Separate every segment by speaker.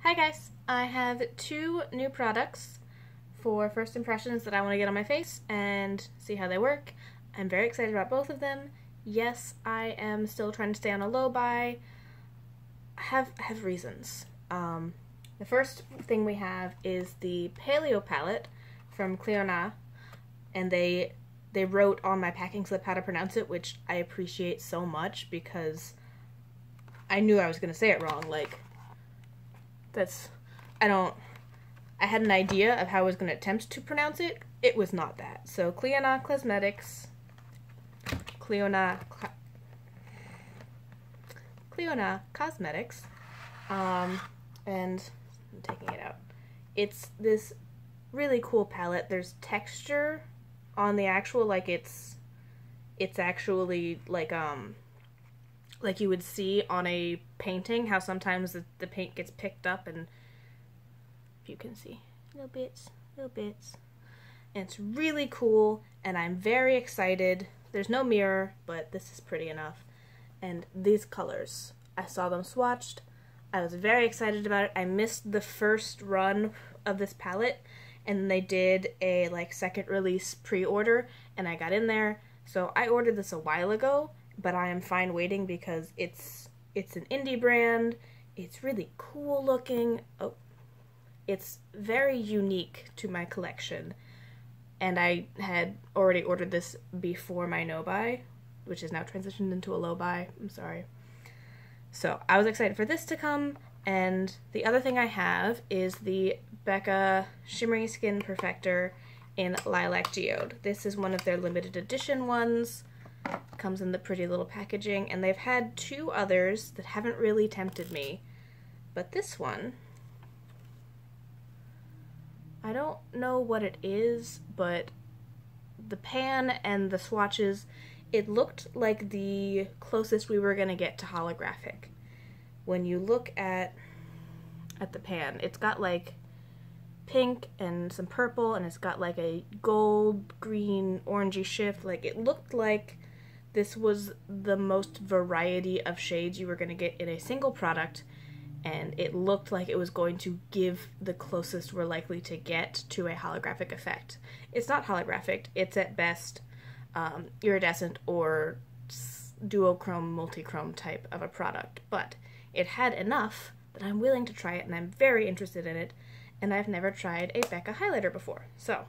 Speaker 1: Hi guys, I have two new products for first impressions that I want to get on my face and see how they work. I'm very excited about both of them. Yes, I am still trying to stay on a low buy. I have reasons. The first thing we have is the Paleo Palette from Clionadh, and they wrote on my packing slip how to pronounce it, which I appreciate so much because I knew I was going to say it wrong. I had an idea of how I was going to attempt to pronounce it. It was not that. So Clionadh Cosmetics, Clionadh Cosmetics, and I'm taking it out. It's this really cool palette. There's texture on the actual, it's actually like you would see on a painting, how sometimes the paint gets picked up, and if you can see, little bits. And it's really cool, and I'm very excited. There's no mirror, but this is pretty enough. And these colors, I saw them swatched. I was very excited about it. I missed the first run of this palette, and they did a second release pre-order, and I got in there. So I ordered this a while ago, but I am fine waiting because it's an indie brand. It's really cool looking. Oh, it's very unique to my collection, and I had already ordered this before my no buy, which is now transitioned into a low buy. I'm sorry. So I was excited for this to come, and the other thing I have is the Becca Shimmery Skin Perfector in Lilac Geode. This is one of their limited edition ones. Comes in the pretty little packaging, and they've had two others that haven't really tempted me, but this one, I don't know what it is, but the pan and the swatches, it looked like the closest we were gonna get to holographic. When you look at the pan, it's got pink and some purple, and it's got a gold, green, orangey shift. It looked like this was the most variety of shades you were going to get in a single product, and it looked like it was going to give the closest we're likely to get to a holographic effect. It's not holographic, it's at best iridescent or duochrome, multichrome type of a product, but it had enough that I'm willing to try it, and I'm very interested in it, and I've never tried a Becca highlighter before, so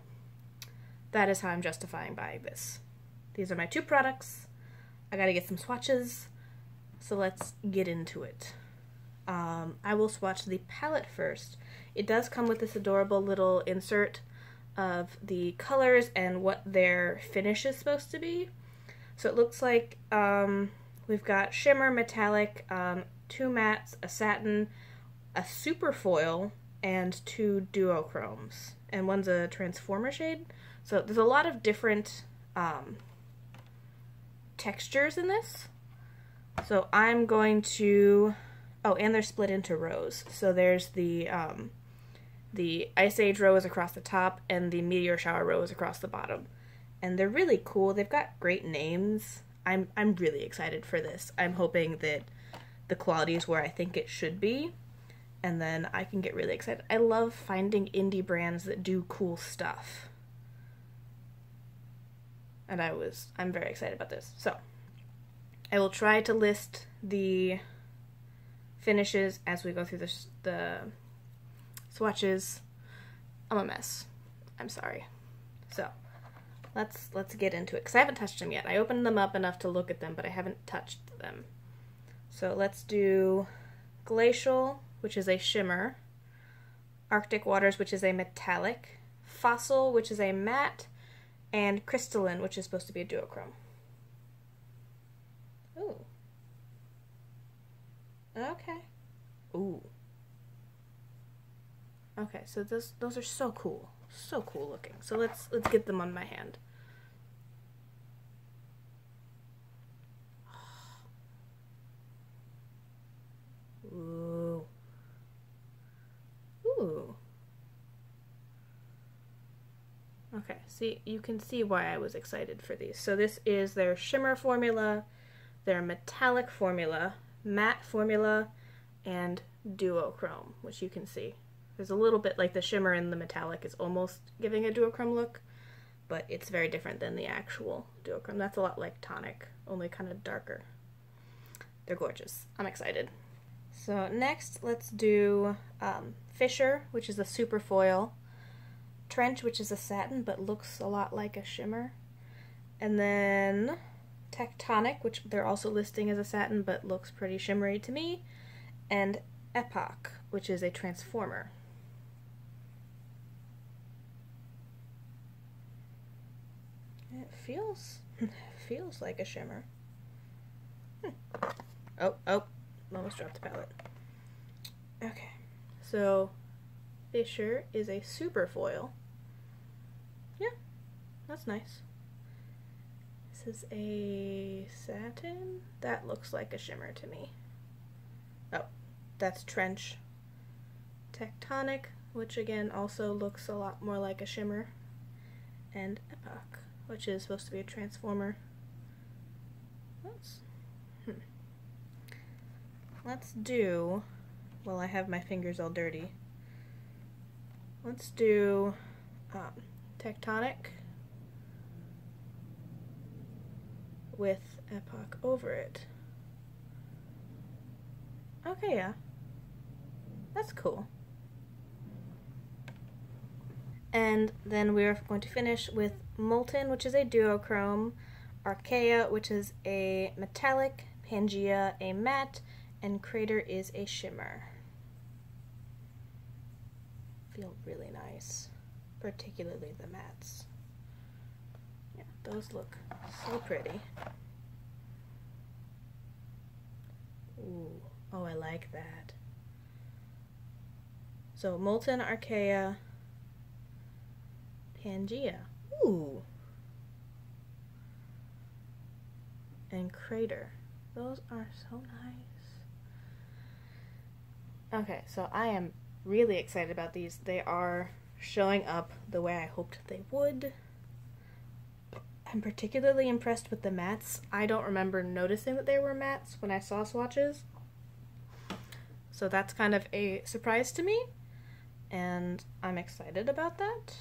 Speaker 1: that is how I'm justifying buying this. These are my two products. I gotta get some swatches, so let's get into it. I will swatch the palette first. It does come with this adorable little insert of the colors and what their finish is supposed to be. So it looks like we've got shimmer, metallic, two mattes, a satin, a super foil, and two duochromes. And one's a transformer shade. So there's a lot of different textures in this. So I'm going to, oh, and they're split into rows. So there's the Ice Age row is across the top, and the Meteor Shower row is across the bottom. And they're really cool. They've got great names. I'm really excited for this. I'm hoping that the quality is where I think it should be, and then I can get really excited. I love finding indie brands that do cool stuff. And I'm very excited about this. So, I will try to list the finishes as we go through the swatches. I'm a mess. I'm sorry. So, let's get into it, because I haven't touched them yet. I opened them up enough to look at them, but I haven't touched them. So let's do Glacial, which is a shimmer, Arctic Waters, which is a metallic, Fossil, which is a matte, and Crystalline, which is supposed to be a duochrome. Ooh. Okay. Ooh. Okay, so those are so cool. So cool looking. So let's get them on my hand. Ooh. Ooh. Okay, see, you can see why I was excited for these. So this is their shimmer formula, their metallic formula, matte formula, and duochrome, which you can see. There's a little bit like the shimmer in the metallic is almost giving a duochrome look, but it's very different than the actual duochrome. That's a lot like Tonic, only kind of darker. They're gorgeous. I'm excited. So next, let's do Fisher, which is a super foil, Trench, which is a satin but looks a lot like a shimmer, and then Tectonic, which they're also listing as a satin but looks pretty shimmery to me, and Epoch, which is a transformer. It feels like a shimmer. Oh, almost dropped the palette. Okay, so Fisher is a super foil. Yeah, that's nice. This is a satin. That looks like a shimmer to me. Oh, that's Trench. Tectonic, which again also looks a lot more like a shimmer. And Epoch, which is supposed to be a transformer. Let's do, well, I have my fingers all dirty. Let's do Tectonic with Epoch over it. Okay, yeah. That's cool. And then we're going to finish with Molten, which is a duochrome, Archaea, which is a metallic, Pangea, a matte, and Crater is a shimmer. Feel really nice, particularly the mattes. Yeah, those look so pretty. Ooh, oh, I like that. So Molten, Archaea, Pangea. Ooh. And Crater. Those are so nice. Okay, so I am really excited about these. They are showing up the way I hoped they would. I'm particularly impressed with the mattes. I don't remember noticing that they were mattes when I saw swatches. So that's kind of a surprise to me, and I'm excited about that.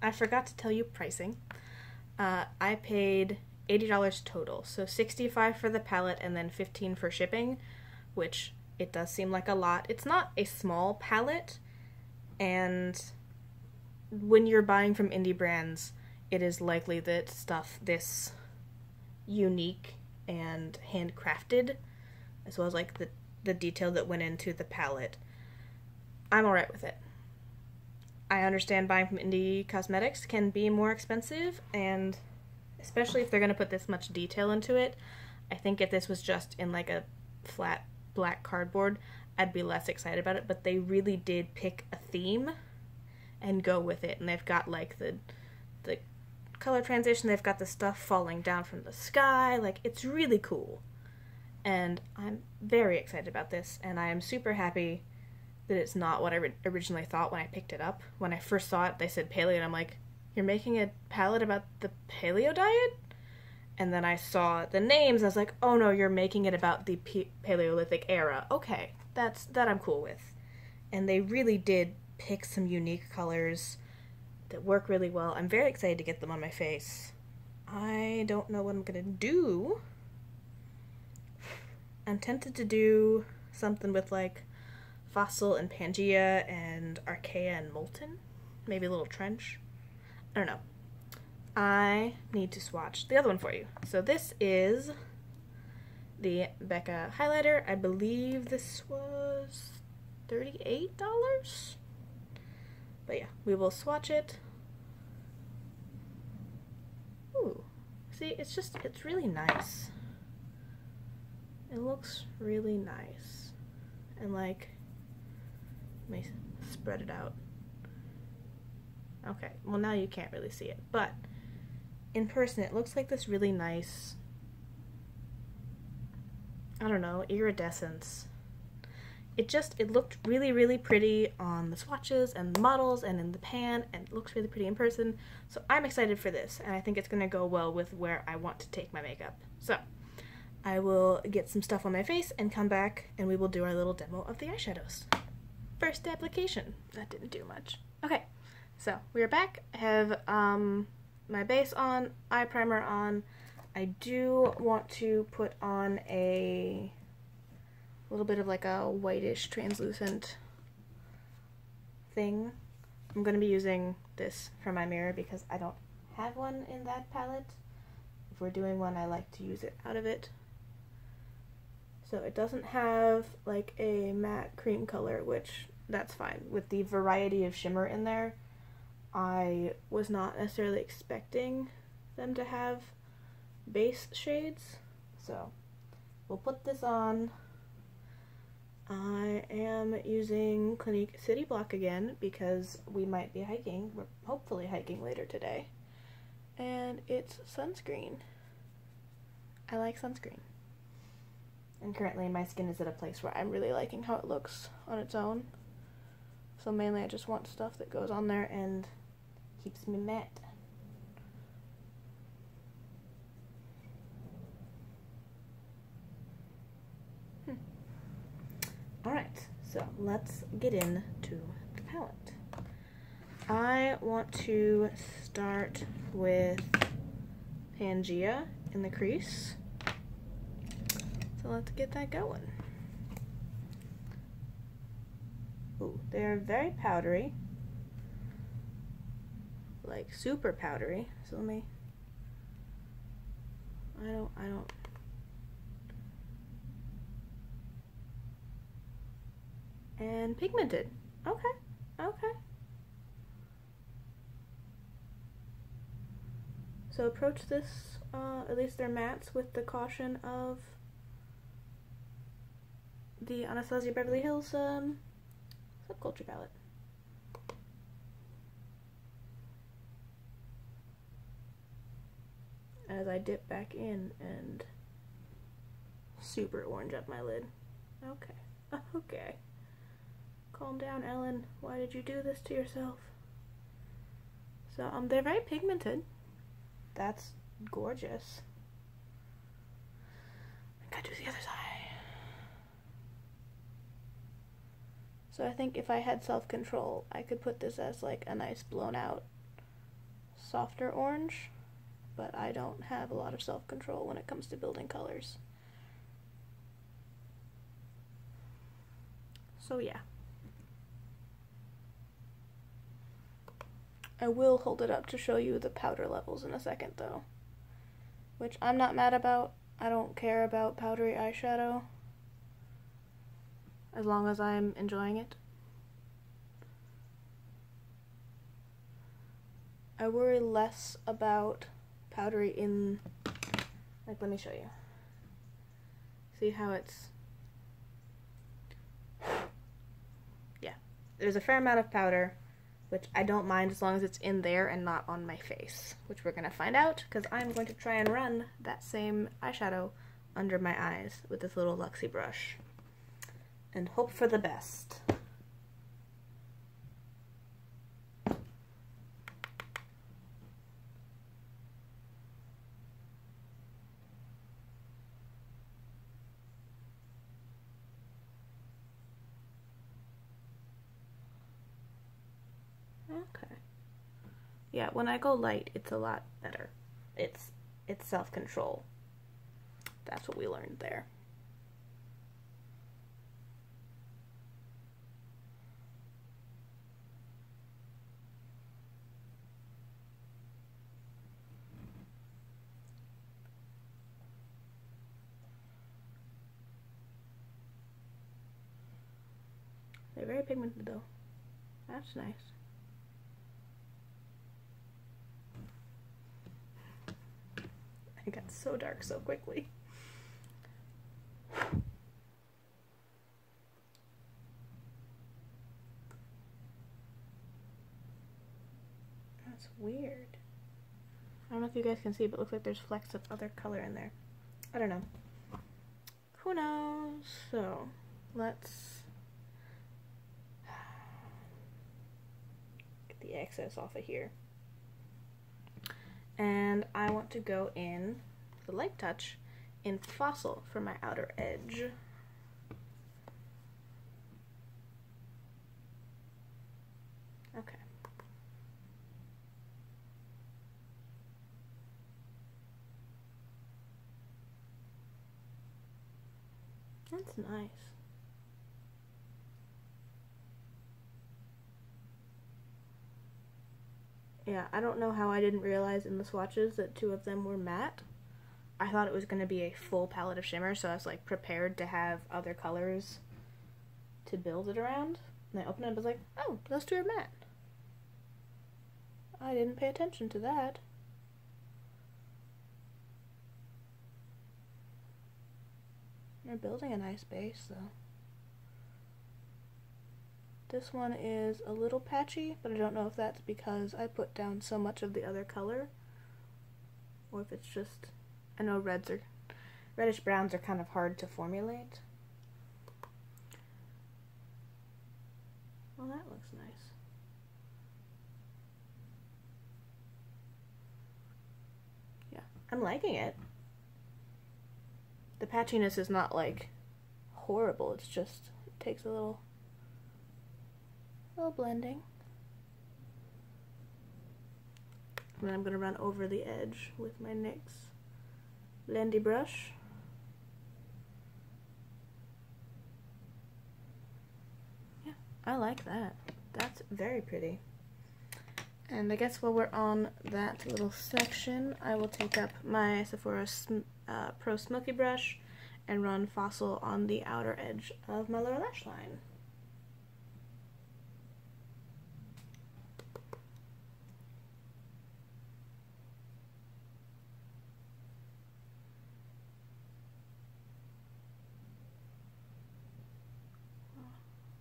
Speaker 1: I forgot to tell you pricing. I paid $80 total, so $65 for the palette and then $15 for shipping, which it does seem like a lot. It's not a small palette, and when you're buying from indie brands, it is likely that stuff this unique and handcrafted, as well as like the detail that went into the palette, I'm alright with it. I understand buying from indie cosmetics can be more expensive, and especially if they're going to put this much detail into it. I think if this was just in like a flat black cardboard, I'd be less excited about it, but they really did pick a theme and go with it, and they've got like the color transition, they've got the stuff falling down from the sky, like it's really cool. And I'm very excited about this, and I am super happy that it's not what I originally thought when I picked it up. When I first saw it, they said paleo, and I'm like, you're making a palette about the paleo diet? And then I saw the names, and I was like, oh no, you're making it about the Paleolithic era. Okay, that I'm cool with. And they really did pick some unique colors that work really well. I'm very excited to get them on my face. I don't know what I'm gonna do. I'm tempted to do something with like Fossil and Pangea and Archaea and Molten. Maybe a little Trench. I don't know. I need to swatch the other one for you. So this is the Becca highlighter. I believe this was $38? But yeah, we will swatch it. Ooh, see, it's really nice. It looks really nice. And like, let me spread it out. Okay, well now you can't really see it, but in person it looks like this really nice, I don't know, iridescence. It looked really, really pretty on the swatches and the models and in the pan, and it looks really pretty in person. So I'm excited for this, and I think it's going to go well with where I want to take my makeup. So I will get some stuff on my face and come back and we will do our little demo of the eyeshadows. First application. That didn't do much. Okay, so we are back. I have my base on, eye primer on. I do want to put on a little bit of like a whitish translucent thing. I'm going to be using this for my mirror because I don't have one in that palette. If we're doing one, I like to use it out of it. So it doesn't have like a matte cream color, which that's fine. With the variety of shimmer in there, I was not necessarily expecting them to have base shades. So we'll put this on. I am using Clinique City Block again because we might be hiking. We're hopefully hiking later today. And it's sunscreen. I like sunscreen. And currently my skin is at a place where I'm really liking how it looks on its own. So mainly I just want stuff that goes on there and keeps me matte. Alright, so let's get into the palette. I want to start with Pangea in the crease. So let's get that going. Ooh, they're very powdery. Like super powdery. So let me I don't and pigmented. Okay, okay. So approach this, at least their mattes, with the caution of the Anastasia Beverly Hills Subculture palette. As I dip back in and super orange up my lid. Okay, okay. Calm down, Ellen. Why did you do this to yourself? So, they're very pigmented. That's gorgeous. I gotta do the other side. So I think if I had self-control, I could put this as like a nice blown out, softer orange, but I don't have a lot of self-control when it comes to building colors. So yeah. I will hold it up to show you the powder levels in a second though, which I'm not mad about. I don't care about powdery eyeshadow as long as I'm enjoying it. I worry less about powdery in, like, let me show you. See how it's, yeah, there's a fair amount of powder, which I don't mind as long as it's in there and not on my face, which we're going to find out because I'm going to try and run that same eyeshadow under my eyes with this little Luxie brush and hope for the best. Okay. Yeah, when I go light, it's a lot better. It's self-control. That's what we learned there. They're very pigmented though. That's nice. It got so dark so quickly. That's weird. I don't know if you guys can see, but it looks like there's flecks of other color in there. I don't know. Who knows? So, let's get the excess off of here. And I want to go in with a light touch in Fossil for my outer edge. Okay. That's nice. Yeah, I don't know how I didn't realize in the swatches that 2 of them were matte. I thought it was going to be a full palette of shimmer, so I was like prepared to have other colors to build it around. And I opened it and was like, oh, those 2 are matte. I didn't pay attention to that. They're building a nice base though. This one is a little patchy, but I don't know if that's because I put down so much of the other color, or if it's just, I know reddish browns are kind of hard to formulate. Well, that looks nice. Yeah, I'm liking it. The patchiness is not like horrible, it's just, it takes a little blending. And then I'm going to run over the edge with my NYX Blendy brush. Yeah, I like that. That's very pretty. And I guess while we're on that little section, I will take up my Sephora Pro Smoky brush and run Fossil on the outer edge of my lower lash line.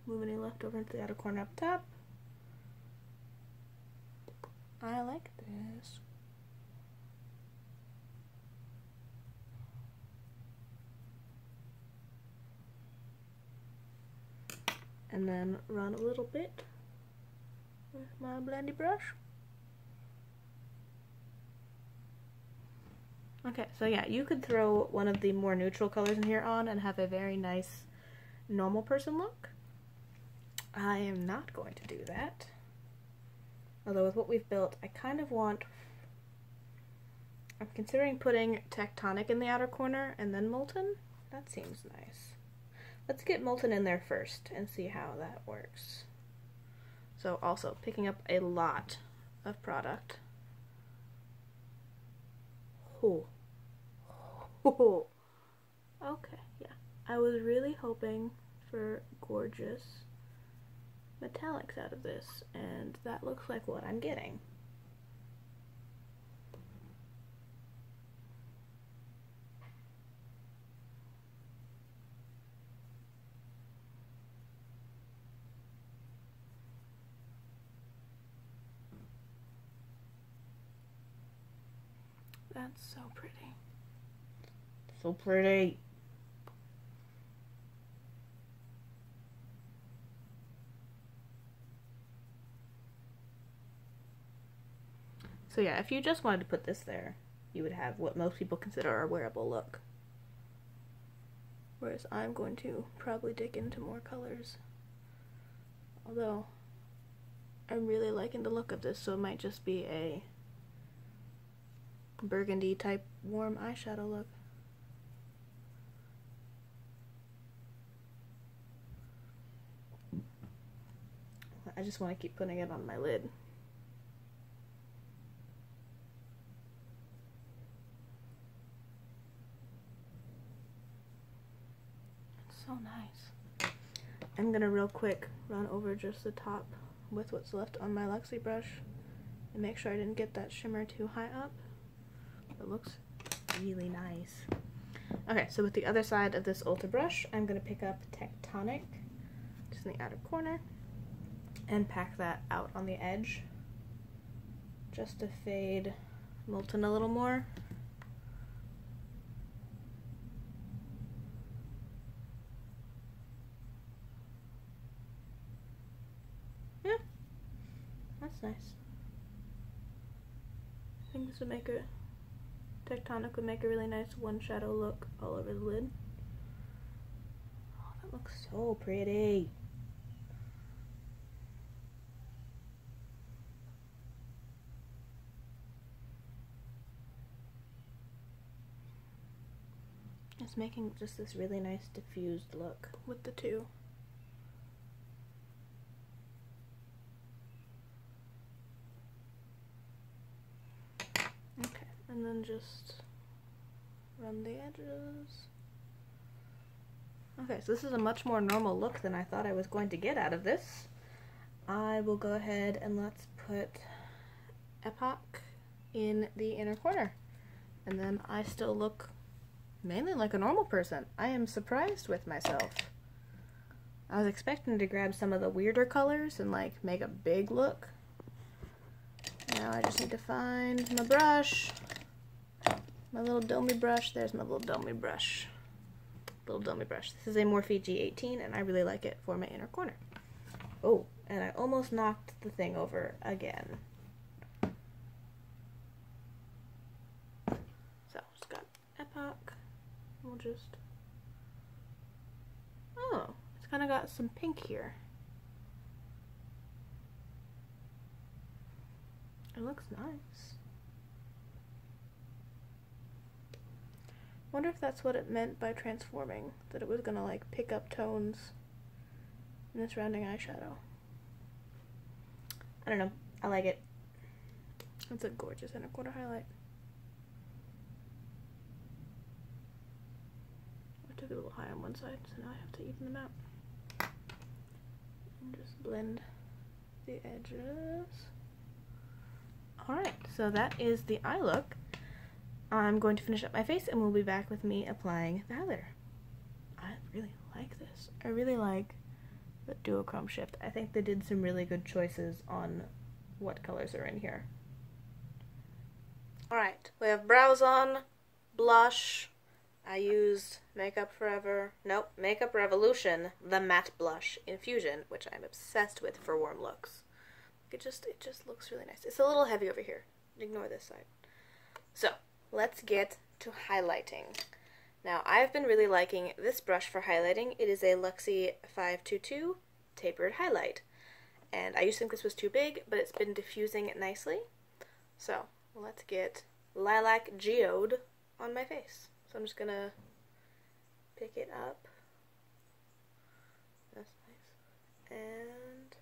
Speaker 1: Move any left over into the outer corner up top. I like this. And then run a little bit with my blendy brush. Okay, so yeah, you could throw one of the more neutral colors in here on and have a very nice normal person look. I am not going to do that. Although with what we've built, I kind of want... I'm considering putting Tectonic in the outer corner and then Molten. That seems nice. Let's get Molten in there first and see how that works. So also, picking up a lot of product. Oh. Oh. Okay, yeah. I was really hoping for gorgeous metallics out of this, and that looks like what I'm getting. That's so pretty. So pretty. So yeah, if you just wanted to put this there, you would have what most people consider a wearable look. Whereas I'm going to probably dig into more colors. Although, I'm really liking the look of this, so it might just be a burgundy type warm eyeshadow look. I just want to keep putting it on my lid. It's so nice. I'm gonna real quick run over just the top with what's left on my Luxie brush and make sure I didn't get that shimmer too high up. It looks really nice. Okay, so with the other side of this Ulta brush, I'm going to pick up Tectonic, just in the outer corner, and pack that out on the edge, just to fade Molten a little more. Yeah, that's nice. I think this would make a Tectonic would make a really nice one shadow look all over the lid. Oh, that looks so pretty. It's making just this really nice diffused look with the two. Okay, and then just run the edges. Okay, so this is a much more normal look than I thought I was going to get out of this. I will go ahead and let's put Epoch in the inner corner. And then I still look mainly like a normal person. I am surprised with myself. I was expecting to grab some of the weirder colors and like make a big look. Now I just need to find my brush. My little domey brush. There's my little domey brush. Little domey brush. This is a Morphe G18 and I really like it for my inner corner. Oh, and I almost knocked the thing over again. So, just got Epoch. We'll just, oh, it's kind of got some pink here. It looks nice. Wonder if that's what it meant by transforming, that it was gonna like pick up tones in this rounding eyeshadow. I don't know, I like it. It's a gorgeous inner corner highlight. Took it a little high on one side, so now I have to even them out. And just blend the edges. Alright, so that is the eye look. I'm going to finish up my face and we'll be back with me applying the highlighter. I really like this. I really like the duochrome shift. I think they did some really good choices on what colors are in here. Alright, we have brows on, blush. I used Makeup Revolution, the matte blush infusion, which I'm obsessed with for warm looks. It just looks really nice. It's a little heavy over here. Ignore this side. So, let's get to highlighting. Now, I've been really liking this brush for highlighting. It is a Luxie 522 tapered highlight. And I used to think this was too big, but it's been diffusing it nicely. So, let's get Lilac Geode on my face. So I'm just gonna pick it up. That's nice. And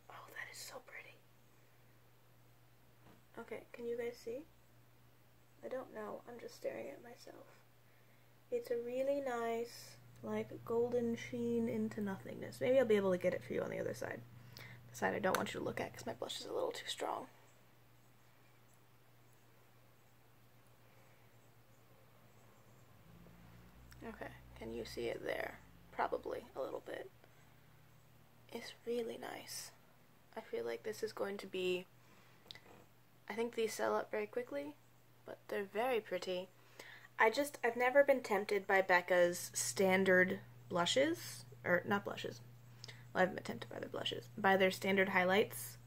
Speaker 1: oh, that is so pretty. Okay, can you guys see? I don't know. I'm just staring at myself. It's a really nice, like, golden sheen into nothingness. Maybe I'll be able to get it for you on the other side. The side I don't want you to look at because my blush is a little too strong. Okay, can you see it there? Probably a little bit. It's really nice. I feel like this is going to be, I think these sell up very quickly, but they're very pretty. I've never been tempted by Becca's standard blushes, or not blushes. Well, I haven't been tempted by their blushes. By their standard highlights.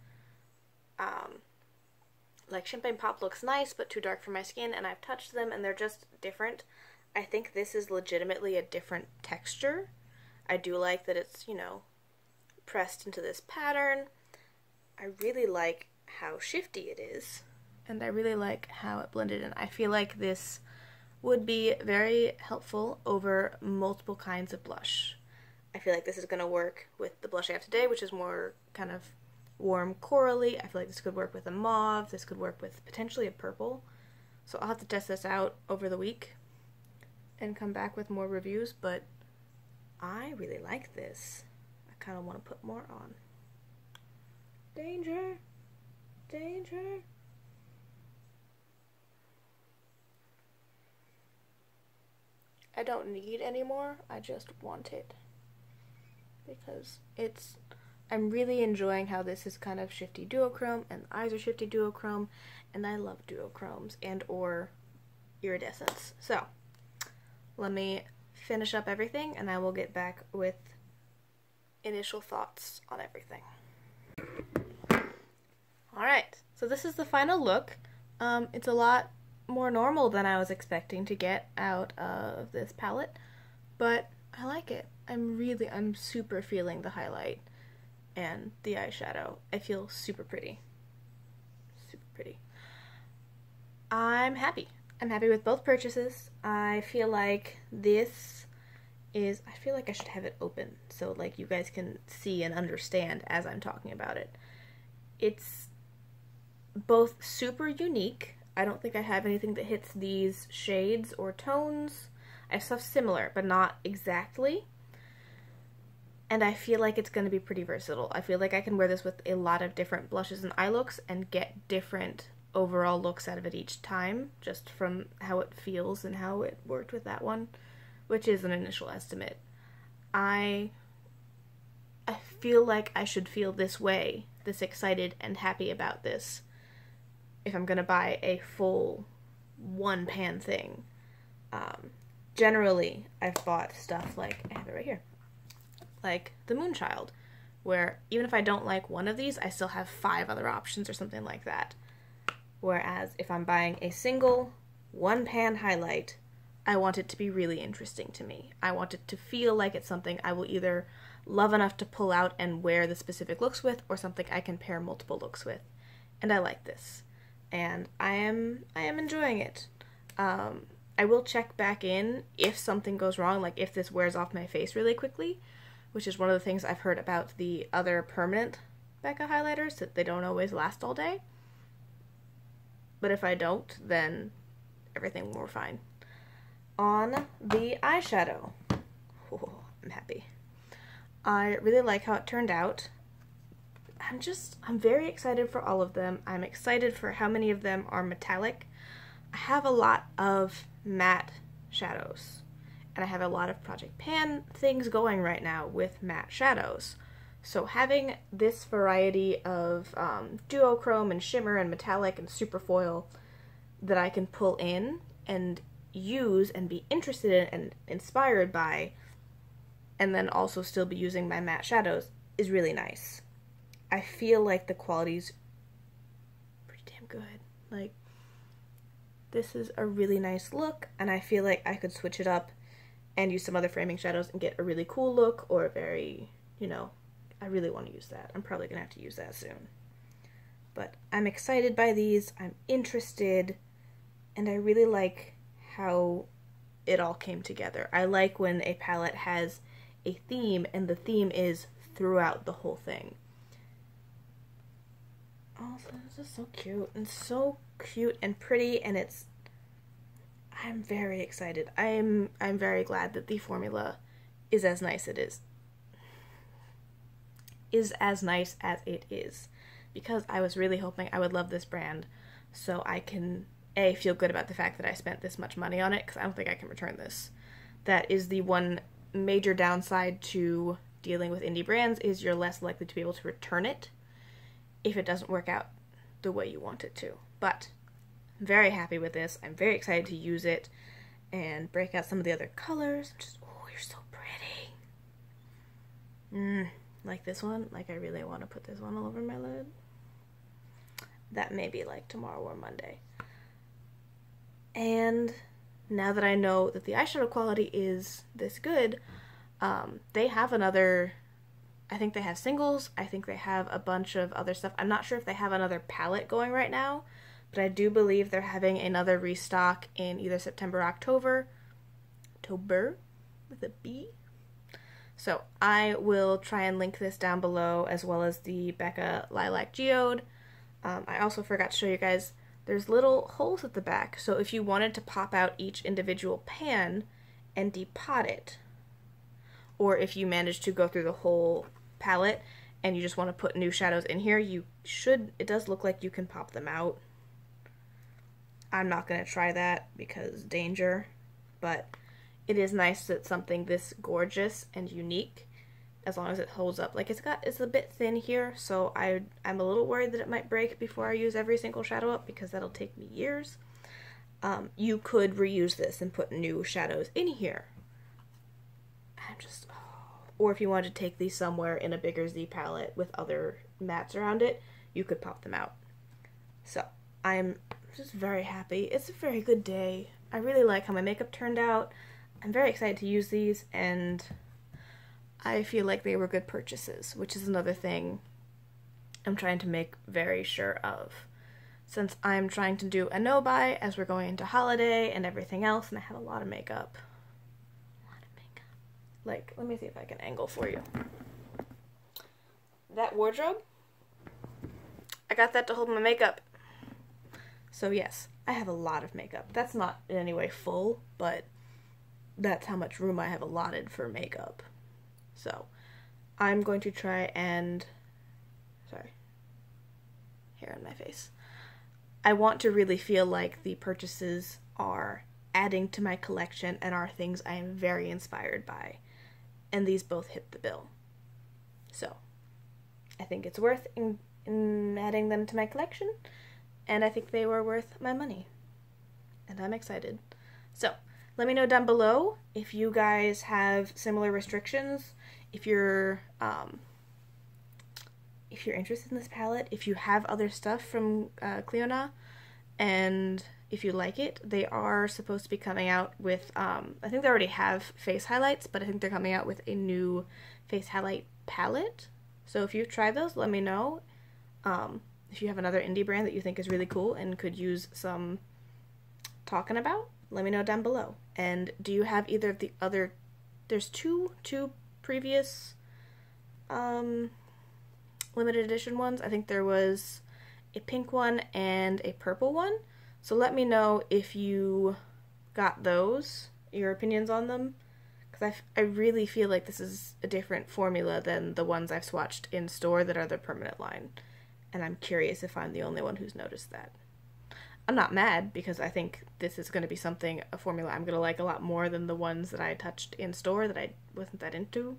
Speaker 1: Like Champagne Pop looks nice, but too dark for my skin, and I've touched them and they're just different. I think this is legitimately a different texture. I do like that it's, you know, pressed into this pattern. I really like how shifty it is. And I really like how it blended in. I feel like this would be very helpful over multiple kinds of blush. I feel like this is going to work with the blush I have today, which is more kind of warm corally. I feel like this could work with a mauve. This could work with potentially a purple. So I'll have to test this out over the week and come back with more reviews, but I really like this. I kind of want to put more on. Danger! Danger! I don't need any more, I just want it. Because I'm really enjoying how this is kind of shifty duochrome, and the eyes are shifty duochrome, and I love duochromes and or iridescence. So, let me finish up everything, and I will get back with initial thoughts on everything. Alright, so this is the final look. It's a lot more normal than I was expecting to get out of this palette, but I like it. I'm super feeling the highlight and the eyeshadow. I feel super pretty. Super pretty. I'm happy. I'm happy with both purchases. I feel like this is, I feel like I should have it open so like you guys can see and understand as I'm talking about it. It's both super unique. I don't think I have anything that hits these shades or tones. I have stuff similar, but not exactly. And I feel like it's going to be pretty versatile. I feel like I can wear this with a lot of different blushes and eye looks and get different overall looks out of it each time, just from how it feels and how it worked with that one, which is an initial estimate. I feel like I should feel this way, this excited and happy about this, if I'm going to buy a full one pan thing. Generally, I've bought stuff like, I have it right here, like the Moonchild, where even if I don't like one of these, I still have 5 other options or something like that. Whereas if I'm buying a single one pan highlight, I want it to be really interesting to me. I want it to feel like it's something I will either love enough to pull out and wear the specific looks with, or something I can pair multiple looks with. And I like this. And I am enjoying it. I will check back in if something goes wrong, like if this wears off my face really quickly, which is one of the things I've heard about the other permanent Becca highlighters, that they don't always last all day. But if I don't, then everything will be fine. On the eyeshadow, oh, I'm happy. I really like how it turned out. I'm very excited for all of them. I'm excited for how many of them are metallic. I have a lot of matte shadows, and I have a lot of Project Pan things going right now with matte shadows. So having this variety of duochrome and shimmer and metallic and superfoil that I can pull in and use and be interested in and inspired by, and then also still be using my matte shadows, is really nice. I feel like the quality's pretty damn good. Like, this is a really nice look, and I feel like I could switch it up and use some other framing shadows and get a really cool look, or a very, you know, I really want to use that. I'm probably going to have to use that soon. But I'm excited by these, I'm interested, and I really like how it all came together. I like when a palette has a theme, and the theme is throughout the whole thing. Oh, this is so cute, and so cute and pretty, and I'm very excited. I'm very glad that the formula is as nice as nice as it is, because I was really hoping I would love this brand so I can feel good about the fact that I spent this much money on it, because I don't think I can return this. That is the one major downside to dealing with indie brands, is you're less likely to be able to return it if it doesn't work out the way you want it to. But I'm very happy with this. I'm very excited to use it and break out some of the other colors. Oh, you're so pretty. Like this one. Like, I really want to put this one all over my lid. That may be like tomorrow or Monday. And now that I know that the eyeshadow quality is this good, they have another, I think they have singles, I think they have a bunch of other stuff. I'm not sure if they have another palette going right now, but I do believe they're having another restock in either September or October with a B. So I will try and link this down below, as well as the Becca Lilac Geode. I also forgot to show you guys, there's little holes at the back, so if you wanted to pop out each individual pan and depot it, or if you manage to go through the whole palette and you just want to put new shadows in here, it does look like you can pop them out. I'm not going to try that because danger, but it is nice that something this gorgeous and unique, as long as it holds up. Like, it's a bit thin here, so I'm a little worried that it might break before I use every single shadow up, because that'll take me years. You could reuse this and put new shadows in here. Or if you wanted to take these somewhere in a bigger Z palette with other mattes around it, you could pop them out. So I'm just very happy. It's a very good day. I really like how my makeup turned out. I'm very excited to use these, and I feel like they were good purchases, which is another thing I'm trying to make very sure of. Since I'm trying to do a no-buy as we're going into holiday and everything else, and I have a lot of makeup. Like, let me see if I can angle for you. That wardrobe, I got that to hold my makeup. So yes, I have a lot of makeup. That's not in any way full, but that's how much room I have allotted for makeup. So I'm going to try and, sorry, hair on my face. I want to really feel like the purchases are adding to my collection and are things I am very inspired by. And these both hit the bill. So I think it's worth in adding them to my collection, and I think they were worth my money. And I'm excited. So let me know down below if you guys have similar restrictions, if you're interested in this palette, if you have other stuff from Clionadh, and if you like it. They are supposed to be coming out with, I think they already have face highlights, but I think they're coming out with a new face highlight palette. So if you've tried those, let me know. If you have another indie brand that you think is really cool and could use some talking about, let me know down below. And do you have either of the other, there's two previous limited edition ones. I think there was a pink one and a purple one. So let me know if you got those, your opinions on them, because I really feel like this is a different formula than the ones I've swatched in store that are the permanent line, and I'm curious if I'm the only one who's noticed that. I'm not mad, because I think this is going to be something, a formula I'm going to like a lot more than the ones that I touched in store that I wasn't that into,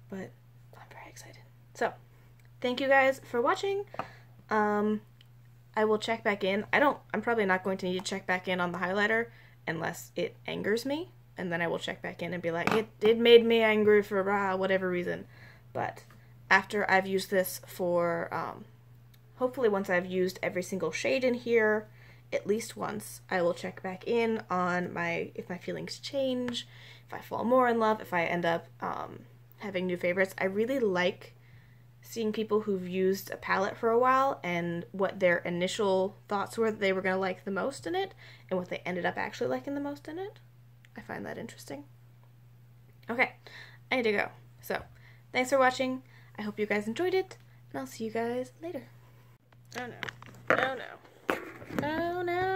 Speaker 1: but I'm very excited. So, thank you guys for watching. I will check back in. I'm probably not going to need to check back in on the highlighter unless it angers me, and then I will check back in and be like, it made me angry for whatever reason. But after I've used this for, hopefully once I've used every single shade in here, at least once, I will check back in on if my feelings change, if I fall more in love, if I end up having new favorites. I really like seeing people who've used a palette for a while and what their initial thoughts were that they were going to like the most in it and what they ended up actually liking the most in it. I find that interesting. Okay, I need to go. So, thanks for watching. I hope you guys enjoyed it, and I'll see you guys later. Oh no. Oh no. Oh no.